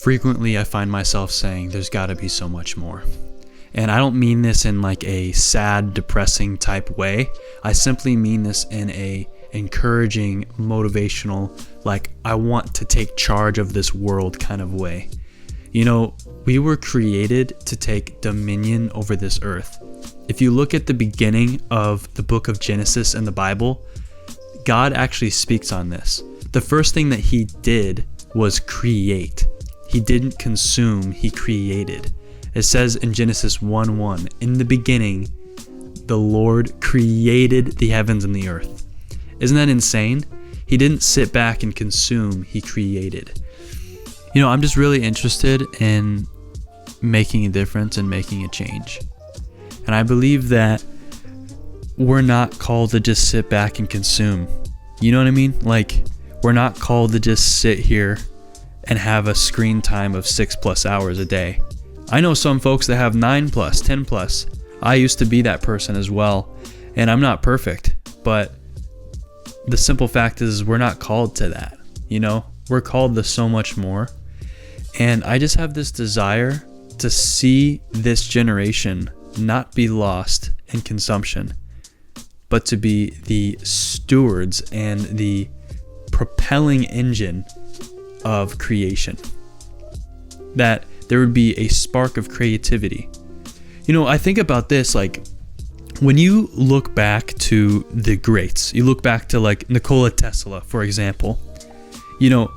frequently I find myself saying there's got to be so much more. And I don't mean this in like a sad, depressing type way. I simply mean this in a encouraging, motivational, like I want to take charge of this world kind of way. You know, we were created to take dominion over this earth. If you look at the beginning of the book of Genesis in the Bible, God actually speaks on this. The first thing that he did was create. He didn't consume, he created. It says in Genesis 1:1, in the beginning, the Lord created the heavens and the earth. Isn't that insane? He didn't sit back and consume, he created. You know, I'm just really interested in making a difference and making a change. And I believe that we're not called to just sit back and consume. You know what I mean? Like, we're not called to just sit here and have a screen time of 6+ hours a day. I know some folks that have 9+, 10+. I used to be that person as well. And I'm not perfect, but the simple fact is we're not called to that. You know, we're called to so much more. And I just have this desire to see this generation not be lost in consumption, but to be the stewards and the propelling engine of creation. That there would be a spark of creativity. You know, I think about this, like, when you look back to the greats, you look back to like Nikola Tesla, for example, you know,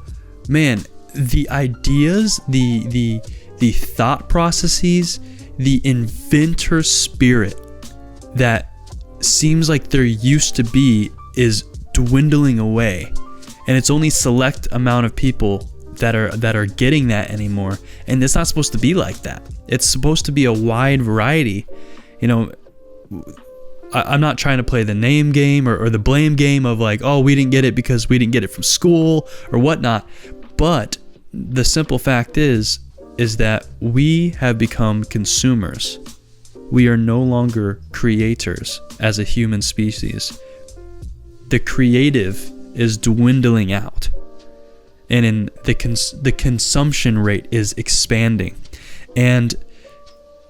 man, the ideas, the thought processes, the inventor spirit that seems like there used to be is dwindling away, and it's only select amount of people that are getting that anymore. And it's not supposed to be like that. It's supposed to be a wide variety. You know, I'm not trying to play the name game or the blame game of like, oh, we didn't get it because we didn't get it from school or whatnot. But the simple fact is that we have become consumers. We are no longer creators as a human species. The creative is dwindling out, and in the consumption rate is expanding. And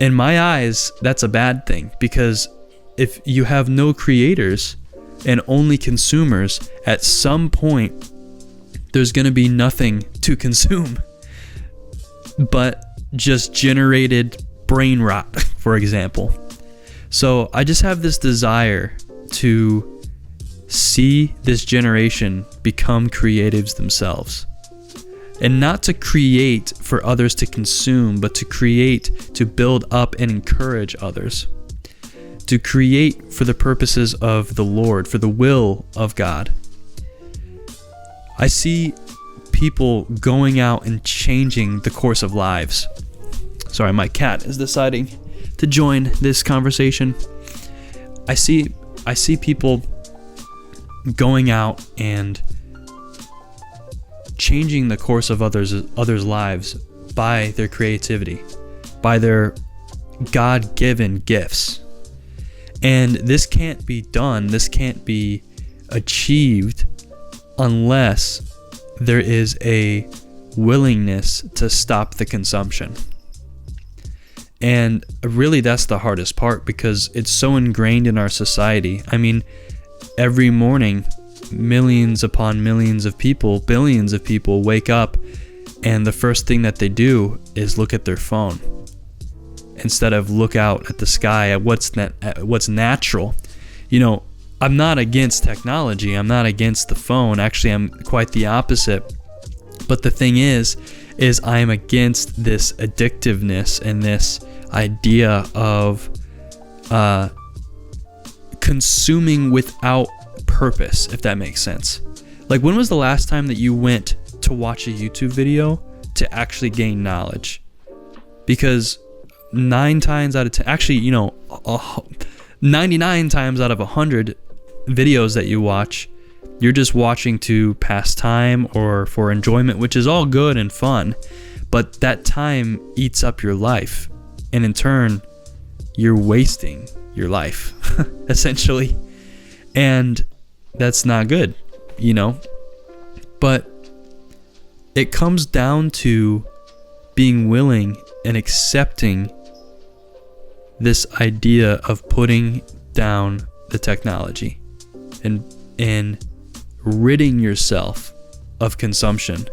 in my eyes, that's a bad thing, because if you have no creators and only consumers, at some point there's going to be nothing to consume but just generated brain rot, for example. So I just have this desire to see this generation become creatives themselves, and not to create for others to consume, but to create to build up and encourage others, to create for the purposes of the Lord, for the will of God. I see people going out and changing the course of lives. Sorry, my cat is deciding to join this conversation. I see people going out and changing the course of others' lives by their creativity, by their God-given gifts. And this can't be done, this can't be achieved unless there is a willingness to stop the consumption. And really, that's the hardest part, because it's so ingrained in our society. I mean, every morning, millions upon millions of people, billions of people wake up, and the first thing that they do is look at their phone instead of look out at the sky at what's natural. You know, I'm not against technology. I'm not against the phone. Actually, I'm quite the opposite. But the thing is I'm against this addictiveness and this idea of consuming without purpose, if that makes sense. Like, when was the last time that you went to watch a YouTube video to actually gain knowledge? Because 9 times out of 10, actually, 99 times out of 100 videos that you watch, you're just watching to pass time or for enjoyment, which is all good and fun, but that time eats up your life, and in turn, you're wasting your life, essentially. And that's not good, But it comes down to being willing and accepting this idea of putting down the technology and ridding yourself of consumption.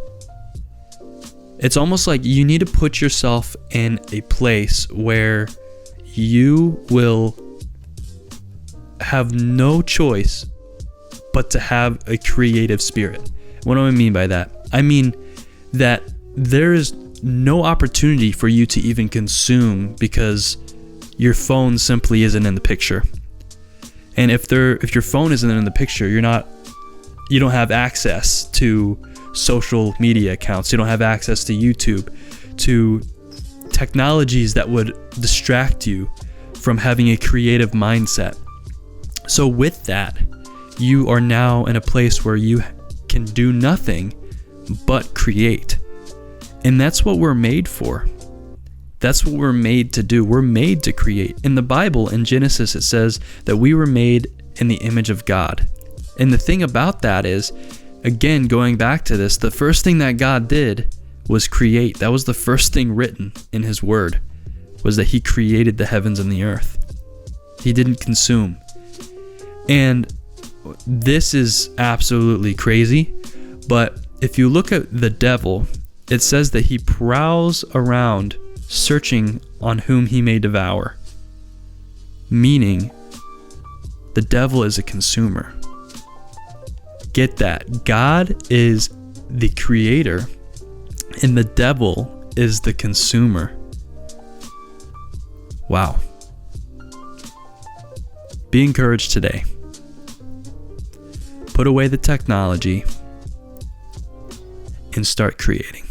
It's almost like you need to put yourself in a place where you will have no choice but to have a creative spirit. What do I mean by that? I mean that there is no opportunity for you to even consume because your phone simply isn't in the picture. And if your phone isn't in the picture, you don't have access to social media accounts. You don't have access to YouTube, to technologies that would distract you from having a creative mindset. So with that, you are now in a place where you can do nothing but create. And that's what we're made for. That's what we're made to do. We're made to create. In the Bible, in Genesis, it says that we were made in the image of God. And the thing about that is, again, going back to this, the first thing that God did was create. That was the first thing written in His Word, was that He created the heavens and the earth. He didn't consume. And this is absolutely crazy, but if you look at the devil, it says that he prowls around searching on whom he may devour. Meaning, the devil is a consumer. Get that. God is the creator, and the devil is the consumer. Wow. Be encouraged today. Put away the technology and start creating.